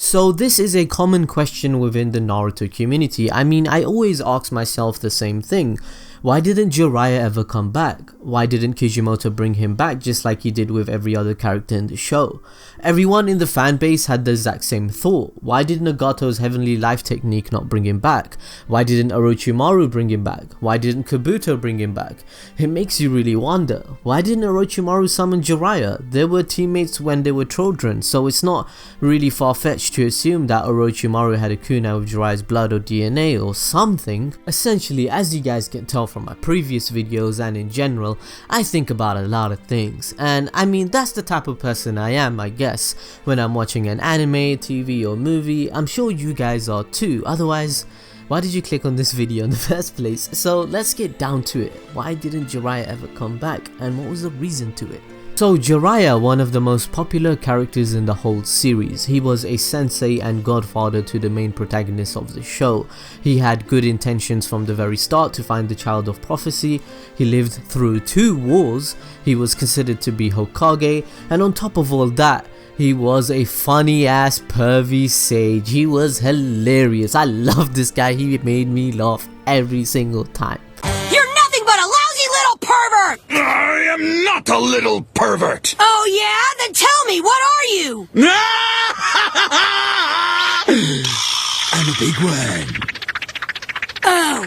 So this is a common question within the Naruto community. I mean, I always ask myself the same thing. Why didn't Jiraiya ever come back? Why didn't Kishimoto bring him back just like he did with every other character in the show? Everyone in the fanbase had the exact same thought. Why did Nagato's Heavenly Life technique not bring him back? Why didn't Orochimaru bring him back? Why didn't Kabuto bring him back? It makes you really wonder. Why didn't Orochimaru summon Jiraiya? They were teammates when they were children, so it's not really far-fetched to assume that Orochimaru had a kunai with Jiraiya's blood or DNA or something. Essentially, as you guys can tell from my previous videos and in general, I think about a lot of things, and I mean that's the type of person I am, I guess. When I'm watching an anime, TV or movie, I'm sure you guys are too, otherwise why did you click on this video in the first place? So let's get down to it. Why didn't Jiraiya ever come back, and what was the reason to it? So Jiraiya, one of the most popular characters in the whole series, he was a sensei and godfather to the main protagonist of the show. He had good intentions from the very start to find the child of prophecy. He lived through 2 wars, he was considered to be Hokage, and on top of all that, he was a funny ass pervy sage. He was hilarious. I love this guy, he made me laugh every single time. You're nothing but a lousy little pervert! I am not a little pervert! Oh yeah? Then tell me, what are you? I'm a big one. Oh.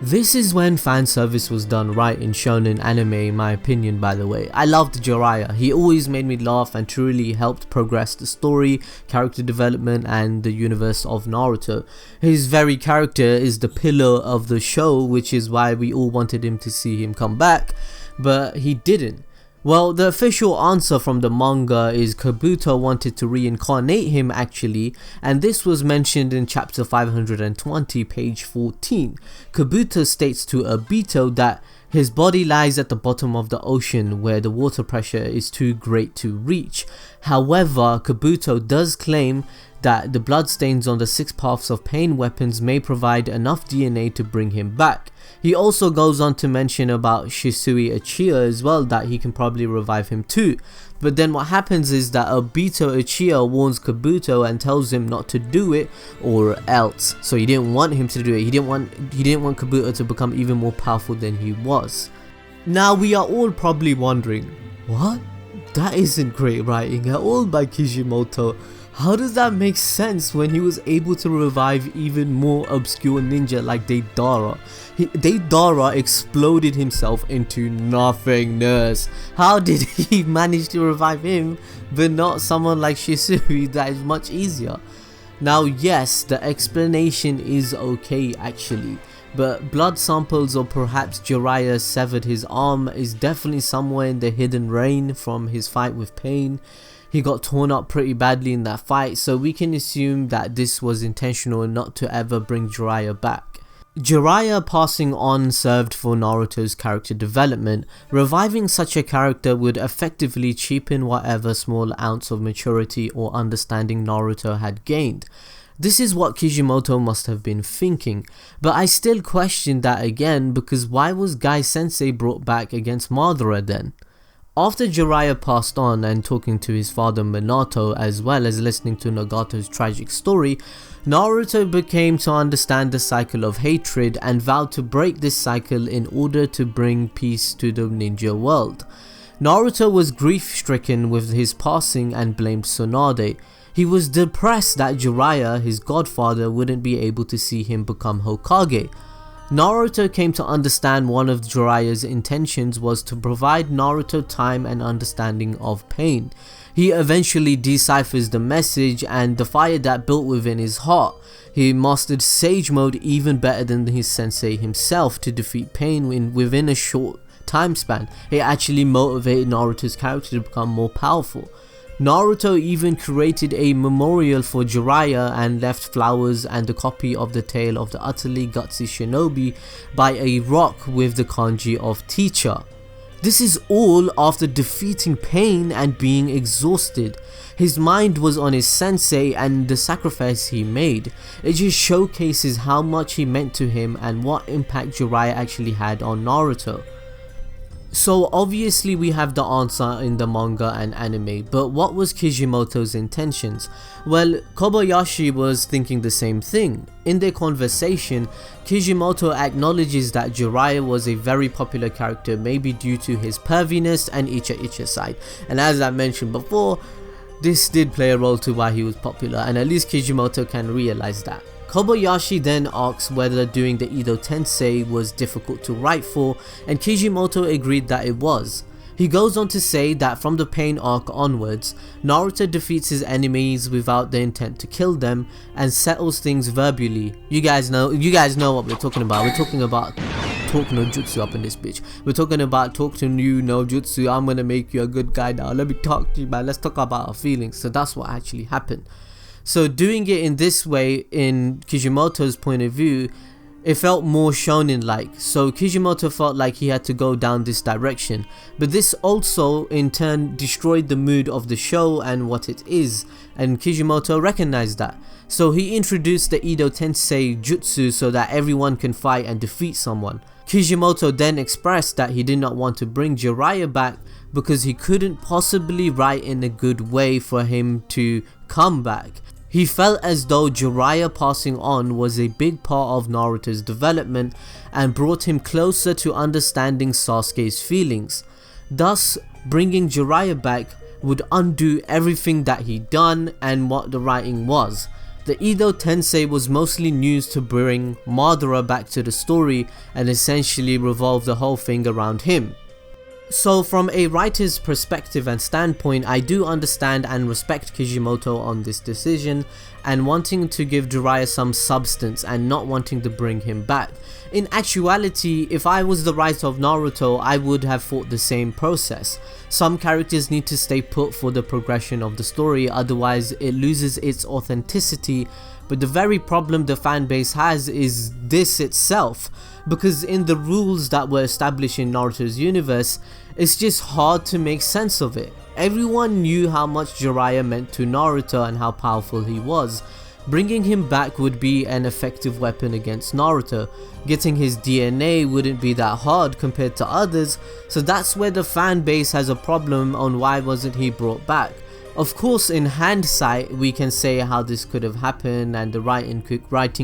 This is when fan service was done right in shonen anime, in my opinion, by the way. I loved Jiraiya. He always made me laugh and truly helped progress the story, character development and the universe of Naruto. His very character is the pillar of the show, which is why we all wanted him to see him come back, but he didn't. Well, the official answer from the manga is Kabuto wanted to reincarnate him actually, and this was mentioned in chapter 520, page 14. Kabuto states to Obito that his body lies at the bottom of the ocean where the water pressure is too great to reach. However, Kabuto does claim that the bloodstains on the 6 paths of pain weapons may provide enough DNA to bring him back. He also goes on to mention about Shisui Uchiha as well, that he can probably revive him too. But then what happens is that Obito Uchiha warns Kabuto and tells him not to do it or else. So he didn't want him to do it. He didn't want Kabuto to become even more powerful than he was. Now we are all probably wondering, what? That isn't great writing at all by Kishimoto. How does that make sense when he was able to revive even more obscure ninja like Deidara? Deidara exploded himself into nothingness. How did he manage to revive him but not someone like Shisui that is much easier? Now yes, the explanation is okay actually, but blood samples or perhaps Jiraiya severed his arm is definitely somewhere in the hidden rain from his fight with Pain. He got torn up pretty badly in that fight, so we can assume that this was intentional not to ever bring Jiraiya back. Jiraiya passing on served for Naruto's character development. Reviving such a character would effectively cheapen whatever small ounce of maturity or understanding Naruto had gained. This is what Kishimoto must have been thinking, but I still question that again, because why was Gai Sensei brought back against Madara then? After Jiraiya passed on and talking to his father Minato as well as listening to Nagato's tragic story, Naruto became to understand the cycle of hatred and vowed to break this cycle in order to bring peace to the ninja world. Naruto was grief-stricken with his passing and blamed Tsunade. He was depressed that Jiraiya, his godfather, wouldn't be able to see him become Hokage. Naruto came to understand one of Jiraiya's intentions was to provide Naruto time and understanding of pain. He eventually deciphers the message and the fire that built within his heart. He mastered Sage Mode even better than his sensei himself to defeat pain within a short time span. It actually motivated Naruto's character to become more powerful. Naruto even created a memorial for Jiraiya and left flowers and a copy of the tale of the utterly gutsy shinobi by a rock with the kanji of teacher. This is all after defeating Pain and being exhausted. His mind was on his sensei and the sacrifice he made. It just showcases how much he meant to him and what impact Jiraiya actually had on Naruto. So obviously we have the answer in the manga and anime, but what was Kishimoto's intentions? Well, Kobayashi was thinking the same thing. In their conversation, Kishimoto acknowledges that Jiraiya was a very popular character, maybe due to his perviness and Icha side. And as I mentioned before, this did play a role to why he was popular, and at least Kishimoto can realize that. Kobayashi then asks whether doing the Edo Tensei was difficult to write for, and Kishimoto agreed that it was. He goes on to say that from the Pain arc onwards, Naruto defeats his enemies without the intent to kill them and settles things verbally. You guys know what we're talking about. We're talking about talk no jutsu up in this bitch. We're talking about talk to you no jutsu. I'm gonna make you a good guy now. Let me talk to you, man. Let's talk about our feelings. So that's what actually happened. So doing it in this way, in Kishimoto's point of view, it felt more shonen-like. So Kishimoto felt like he had to go down this direction. But this also in turn destroyed the mood of the show and what it is, and Kishimoto recognized that. So he introduced the Edo Tensei jutsu so that everyone can fight and defeat someone. Kishimoto then expressed that he did not want to bring Jiraiya back because he couldn't possibly write in a good way for him to come back. He felt as though Jiraiya passing on was a big part of Naruto's development and brought him closer to understanding Sasuke's feelings. Thus, bringing Jiraiya back would undo everything that he'd done and what the writing was. The Edo Tensei was mostly used to bring Madara back to the story and essentially revolve the whole thing around him. So from a writer's perspective and standpoint, I do understand and respect Kishimoto on this decision and wanting to give Jiraiya some substance and not wanting to bring him back. In actuality, if I was the writer of Naruto, I would have thought the same process. Some characters need to stay put for the progression of the story, otherwise it loses its authenticity. But the very problem the fanbase has is this itself, because in the rules that were established in Naruto's universe, it's just hard to make sense of it. Everyone knew how much Jiraiya meant to Naruto and how powerful he was. Bringing him back would be an effective weapon against Naruto. Getting his DNA wouldn't be that hard compared to others, so that's where the fan base has a problem on why wasn't he brought back. Of course, in hindsight, we can say how this could have happened and the writing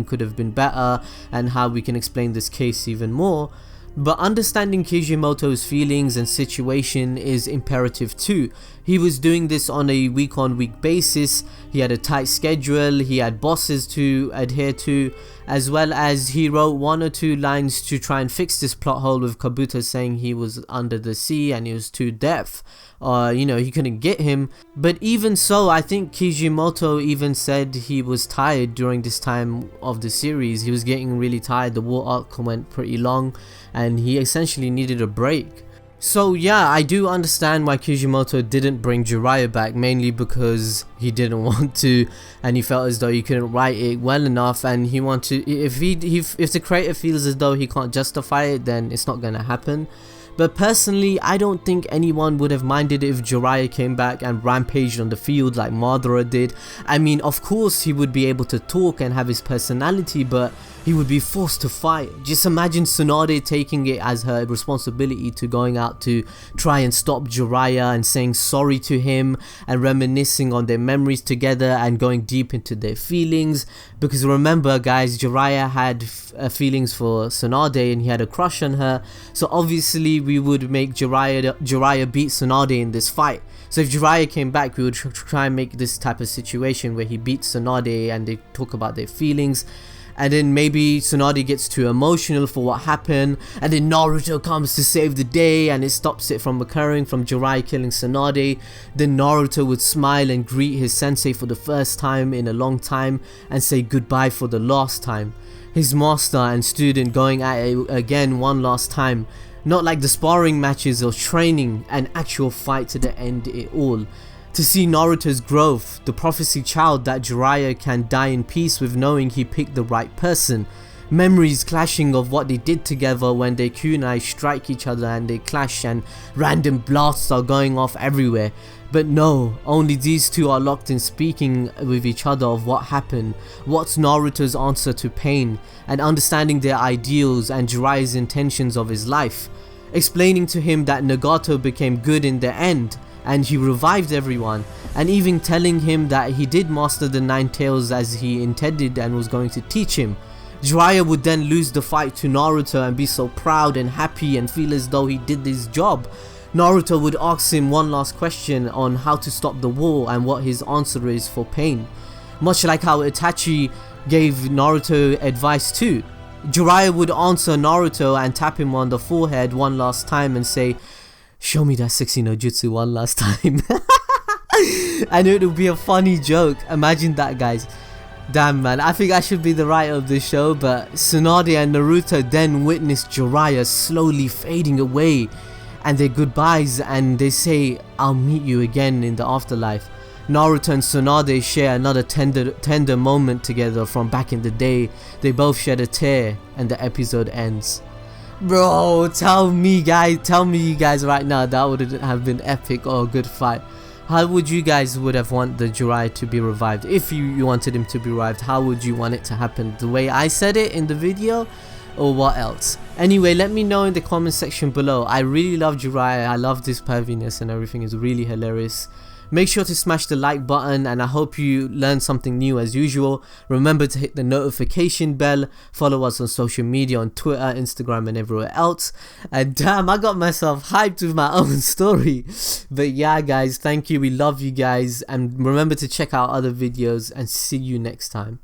could have been better and how we can explain this case even more. But understanding Kishimoto's feelings and situation is imperative too. He was doing this on a week-on-week basis, he had a tight schedule, he had bosses to adhere to, as well as he wrote 1 or 2 lines to try and fix this plot hole with Kabuto saying he was under the sea and he was too deaf. He couldn't get him. But even so, I think Kishimoto even said he was tired during this time of the series. He was getting really tired, the war arc went pretty long and he essentially needed a break. So yeah, I do understand why Kishimoto didn't bring Jiraiya back, mainly because he didn't want to and he felt as though he couldn't write it well enough, and he wanted, if the creator feels as though he can't justify it, then it's not gonna happen. But personally, I don't think anyone would have minded if Jiraiya came back and rampaged on the field like Madara did. I mean, of course he would be able to talk and have his personality, but he would be forced to fight. Just imagine Tsunade taking it as her responsibility to going out to try and stop Jiraiya and saying sorry to him and reminiscing on their memories together and going deep into their feelings. Because remember guys, Jiraiya had feelings for Tsunade and he had a crush on her, so obviously we would make Jiraiya beat Tsunade in this fight. So if Jiraiya came back, we would try and make this type of situation where he beats Tsunade and they talk about their feelings. And then maybe Tsunade gets too emotional for what happened, and then Naruto comes to save the day and it stops it from occurring, from Jiraiya killing Tsunade. Then Naruto would smile and greet his sensei for the first time in a long time and say goodbye for the last time. His master and student going at it again one last time. Not like the sparring matches or training, an actual fight to the end it all. To see Naruto's growth, the prophecy child that Jiraiya can die in peace with knowing he picked the right person. Memories clashing of what they did together when their kunai strike each other and they clash and random blasts are going off everywhere. But no, only these two are locked in speaking with each other of what happened, what's Naruto's answer to pain, and understanding their ideals and Jiraiya's intentions of his life. explaining to him that Nagato became good in the end and he revived everyone, and even telling him that he did master the 9 tails as he intended and was going to teach him. Jiraiya would then lose the fight to Naruto and be so proud and happy and feel as though he did his job. Naruto would ask him one last question on how to stop the war and what his answer is for pain. Much like how Itachi gave Naruto advice too. Jiraiya would answer Naruto and tap him on the forehead one last time and say, "Show me that 60 no jutsu one last time." And it would be a funny joke. Imagine that, guys. Damn, man, I think I should be the writer of this show. But Tsunade and Naruto then witness Jiraiya slowly fading away and their goodbyes, and they say, "I'll meet you again in the afterlife." Naruto and Tsunade share another tender moment together from back in the day. They both shed a tear and the episode ends. Bro, tell me you guys right now, that would have been epic or a good fight. How would you guys would have want the Jiraiya to be revived? If you wanted him to be revived, how would you want it to happen? The way I said it in the video, or what else? Anyway, let me know in the comment section below. I really love Jiraiya. I love this perviness and everything is really hilarious. Make sure to smash the like button, and I hope you learned something new as usual. Remember to hit the notification bell. Follow us on social media on Twitter, Instagram and everywhere else. And damn, I got myself hyped with my own story. But yeah guys, thank you. We love you guys. And remember to check out other videos and see you next time.